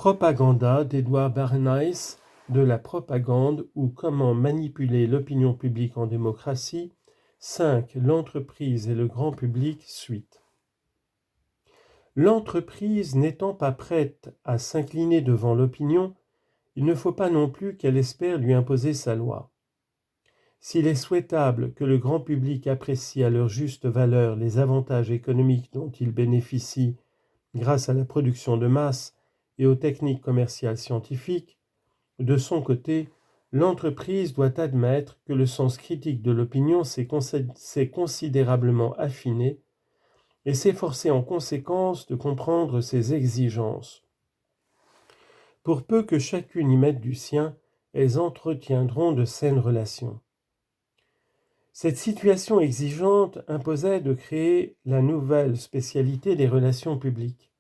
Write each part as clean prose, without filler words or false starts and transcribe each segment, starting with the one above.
Propaganda d'Edward Bernays, de la propagande ou comment manipuler l'opinion publique en démocratie. 5. L'entreprise et le grand public, suite. L'entreprise n'étant pas prête à s'incliner devant l'opinion, il ne faut pas non plus qu'elle espère lui imposer sa loi. S'il est souhaitable que le grand public apprécie à leur juste valeur les avantages économiques dont il bénéficie grâce à la production de masse et aux techniques commerciales scientifiques, de son côté, l'entreprise doit admettre que le sens critique de l'opinion s'est considérablement affiné et s'efforcer en conséquence de comprendre ses exigences. Pour peu que chacune y mette du sien, elles entretiendront de saines relations. Cette situation exigeante imposait de créer la nouvelle spécialité des relations publiques.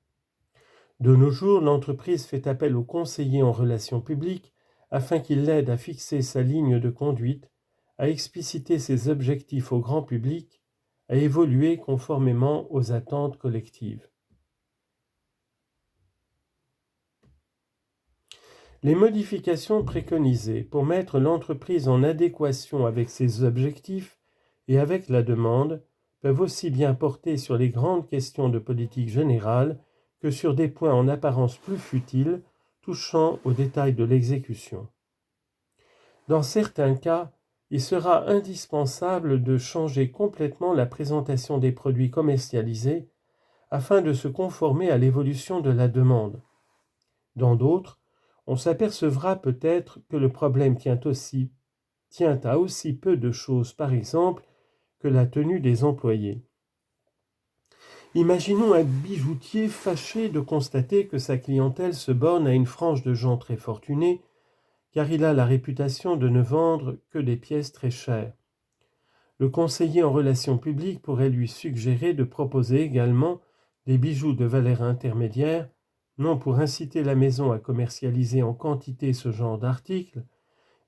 De nos jours, l'entreprise fait appel au conseiller en relations publiques afin qu'il l'aide à fixer sa ligne de conduite, à expliciter ses objectifs au grand public, à évoluer conformément aux attentes collectives. Les modifications préconisées pour mettre l'entreprise en adéquation avec ses objectifs et avec la demande peuvent aussi bien porter sur les grandes questions de politique générale que sur des points en apparence plus futiles, touchant aux détails de l'exécution. Dans certains cas, il sera indispensable de changer complètement la présentation des produits commercialisés afin de se conformer à l'évolution de la demande. Dans d'autres, on s'apercevra peut-être que le problème tient à aussi peu de choses, par exemple, que la tenue des employés. Imaginons un bijoutier fâché de constater que sa clientèle se borne à une frange de gens très fortunés, car il a la réputation de ne vendre que des pièces très chères. Le conseiller en relations publiques pourrait lui suggérer de proposer également des bijoux de valeur intermédiaire, non pour inciter la maison à commercialiser en quantité ce genre d'articles,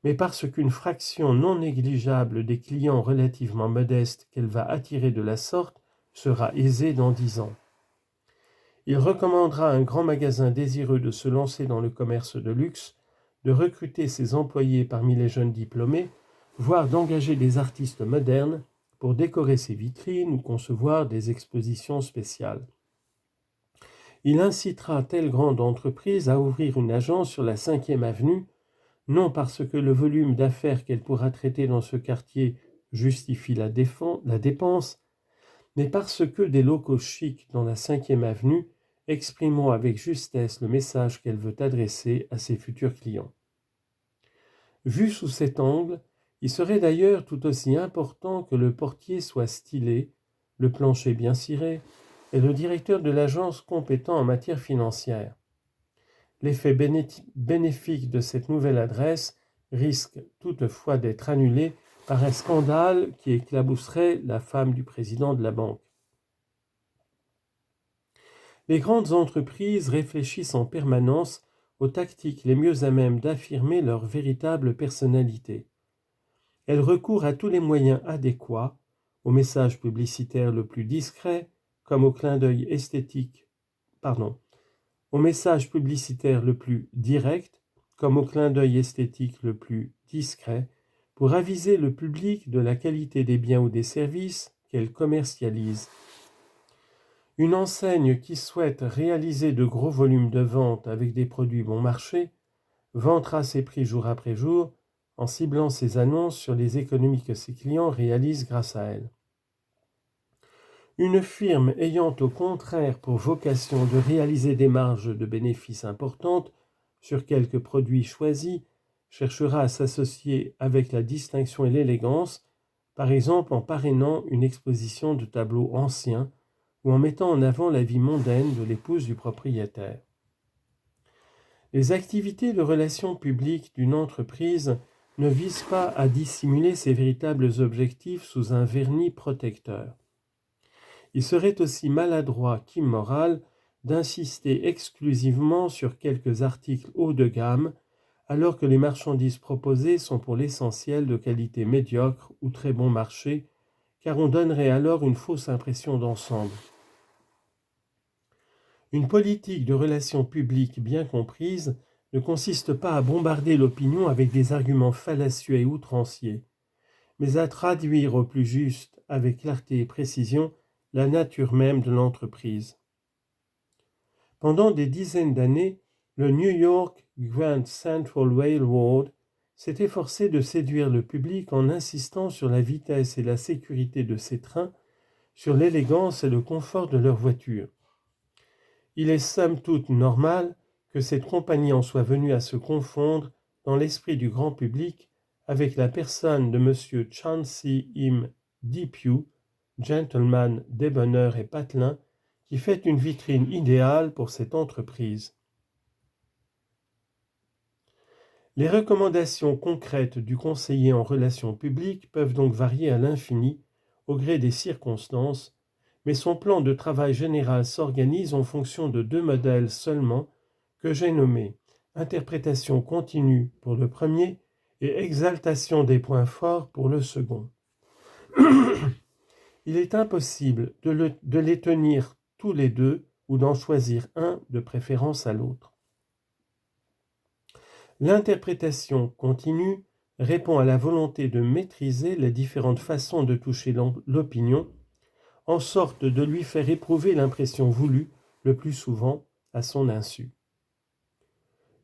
mais parce qu'une fraction non négligeable des clients relativement modestes qu'elle va attirer de la sorte sera aisée dans 10 ans. Il recommandera à un grand magasin désireux de se lancer dans le commerce de luxe de recruter ses employés parmi les jeunes diplômés, voire d'engager des artistes modernes pour décorer ses vitrines ou concevoir des expositions spéciales. Il incitera telle grande entreprise à ouvrir une agence sur la 5e avenue, non parce que le volume d'affaires qu'elle pourra traiter dans ce quartier justifie la dépense, mais parce que des locaux chics dans la 5e avenue exprimeront avec justesse le message qu'elle veut adresser à ses futurs clients. Vu sous cet angle, il serait d'ailleurs tout aussi important que le portier soit stylé, le plancher bien ciré, et le directeur de l'agence compétent en matière financière. L'effet bénéfique de cette nouvelle adresse risque toutefois d'être annulé par un scandale qui éclabousserait la femme du président de la banque. Les grandes entreprises réfléchissent en permanence aux tactiques les mieux à même d'affirmer leur véritable personnalité. Elles recourent à tous les moyens adéquats, au message publicitaire le plus discret, comme au message publicitaire le plus direct, comme au clin d'œil esthétique le plus discret, pour aviser le public de la qualité des biens ou des services qu'elles commercialisent. Une enseigne qui souhaite réaliser de gros volumes de vente avec des produits bon marché vantera ses prix jour après jour en ciblant ses annonces sur les économies que ses clients réalisent grâce à elle. Une firme ayant au contraire pour vocation de réaliser des marges de bénéfices importantes sur quelques produits choisis cherchera à s'associer avec la distinction et l'élégance, par exemple en parrainant une exposition de tableaux anciens ou en mettant en avant la vie mondaine de l'épouse du propriétaire. Les activités de relations publiques d'une entreprise ne visent pas à dissimuler ses véritables objectifs sous un vernis protecteur. Il serait aussi maladroit qu'immoral d'insister exclusivement sur quelques articles haut de gamme, alors que les marchandises proposées sont pour l'essentiel de qualité médiocre ou très bon marché, car on donnerait alors une fausse impression d'ensemble. Une politique de relations publiques bien comprise ne consiste pas à bombarder l'opinion avec des arguments fallacieux et outranciers, mais à traduire au plus juste, avec clarté et précision, la nature même de l'entreprise. Pendant des dizaines d'années, le New York Grand Central Railroad s'est efforcé de séduire le public en insistant sur la vitesse et la sécurité de ses trains, sur l'élégance et le confort de leurs voitures. Il est somme toute normal que cette compagnie en soit venue à se confondre dans l'esprit du grand public avec la personne de M. Chauncey M. Depew, gentleman débonneur et patelin, qui fait une vitrine idéale pour cette entreprise. Les recommandations concrètes du conseiller en relations publiques peuvent donc varier à l'infini au gré des circonstances, mais son plan de travail général s'organise en fonction de 2 modèles seulement que j'ai nommés interprétation continue pour le premier et exaltation des points forts pour le second. Il est impossible de les tenir tous les deux ou d'en choisir un de préférence à l'autre. L'interprétation continue répond à la volonté de maîtriser les différentes façons de toucher l'opinion, en sorte de lui faire éprouver l'impression voulue, le plus souvent à son insu.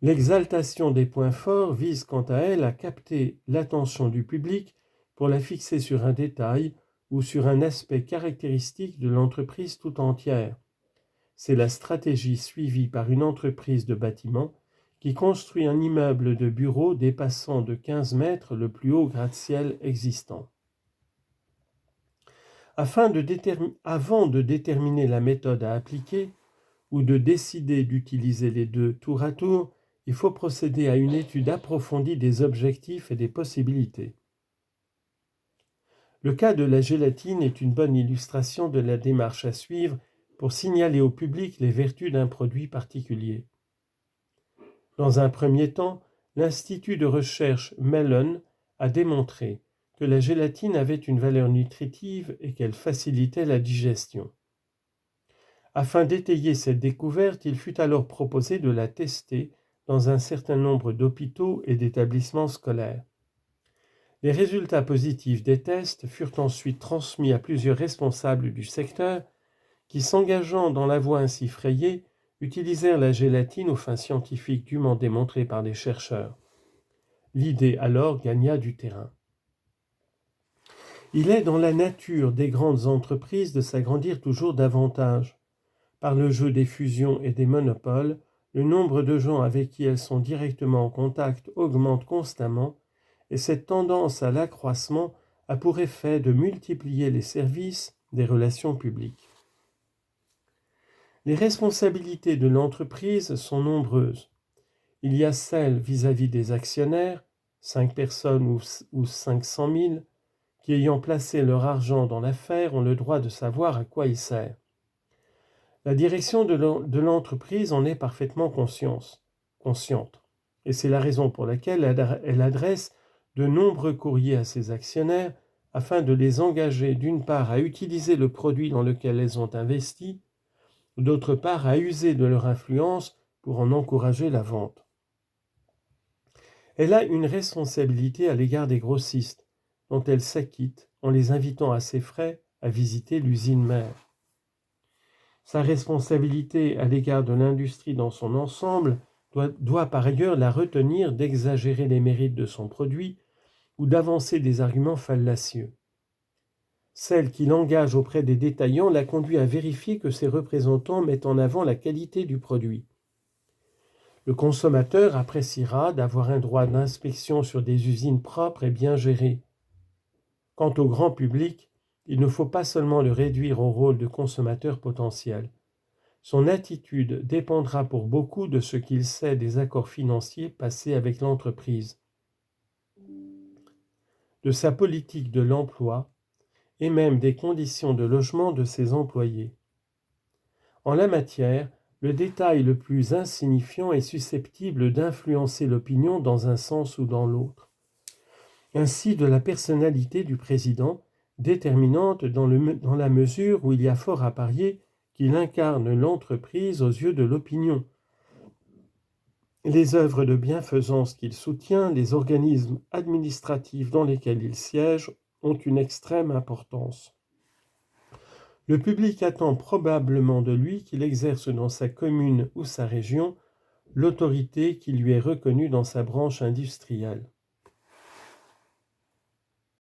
L'exaltation des points forts vise quant à elle à capter l'attention du public pour la fixer sur un détail ou sur un aspect caractéristique de l'entreprise tout entière. C'est la stratégie suivie par une entreprise de bâtiment qui construit un immeuble de bureaux dépassant de 15 mètres le plus haut gratte-ciel existant. Avant de déterminer la méthode à appliquer ou de décider d'utiliser les deux tour à tour, il faut procéder à une étude approfondie des objectifs et des possibilités. Le cas de la gélatine est une bonne illustration de la démarche à suivre pour signaler au public les vertus d'un produit particulier. Dans un premier temps, l'Institut de recherche Mellon a démontré que la gélatine avait une valeur nutritive et qu'elle facilitait la digestion. Afin d'étayer cette découverte, il fut alors proposé de la tester dans un certain nombre d'hôpitaux et d'établissements scolaires. Les résultats positifs des tests furent ensuite transmis à plusieurs responsables du secteur qui, s'engageant dans la voie ainsi frayée, utilisèrent la gélatine aux fins scientifiques dûment démontrées par des chercheurs. L'idée alors gagna du terrain. Il est dans la nature des grandes entreprises de s'agrandir toujours davantage. Par le jeu des fusions et des monopoles, le nombre de gens avec qui elles sont directement en contact augmente constamment et cette tendance à l'accroissement a pour effet de multiplier les services des relations publiques. Les responsabilités de l'entreprise sont nombreuses. Il y a celles vis-à-vis des actionnaires, 5 personnes ou 500 000, qui ayant placé leur argent dans l'affaire ont le droit de savoir à quoi il sert. La direction de l'entreprise en est parfaitement consciente, et c'est la raison pour laquelle elle adresse de nombreux courriers à ses actionnaires afin de les engager d'une part à utiliser le produit dans lequel elles ont investi, d'autre part à user de leur influence pour en encourager la vente. Elle a une responsabilité à l'égard des grossistes, dont elle s'acquitte en les invitant à ses frais à visiter l'usine mère. Sa responsabilité à l'égard de l'industrie dans son ensemble doit par ailleurs la retenir d'exagérer les mérites de son produit ou d'avancer des arguments fallacieux. Celle qui l'engage auprès des détaillants la conduit à vérifier que ses représentants mettent en avant la qualité du produit. Le consommateur appréciera d'avoir un droit d'inspection sur des usines propres et bien gérées. Quant au grand public, il ne faut pas seulement le réduire au rôle de consommateur potentiel. Son attitude dépendra pour beaucoup de ce qu'il sait des accords financiers passés avec l'entreprise, de sa politique de l'emploi et même des conditions de logement de ses employés. En la matière, le détail le plus insignifiant est susceptible d'influencer l'opinion dans un sens ou dans l'autre. Ainsi de la personnalité du président, déterminante dans la mesure où il y a fort à parier qu'il incarne l'entreprise aux yeux de l'opinion. Les œuvres de bienfaisance qu'il soutient, les organismes administratifs dans lesquels il siège ont une extrême importance. Le public attend probablement de lui qu'il exerce dans sa commune ou sa région l'autorité qui lui est reconnue dans sa branche industrielle.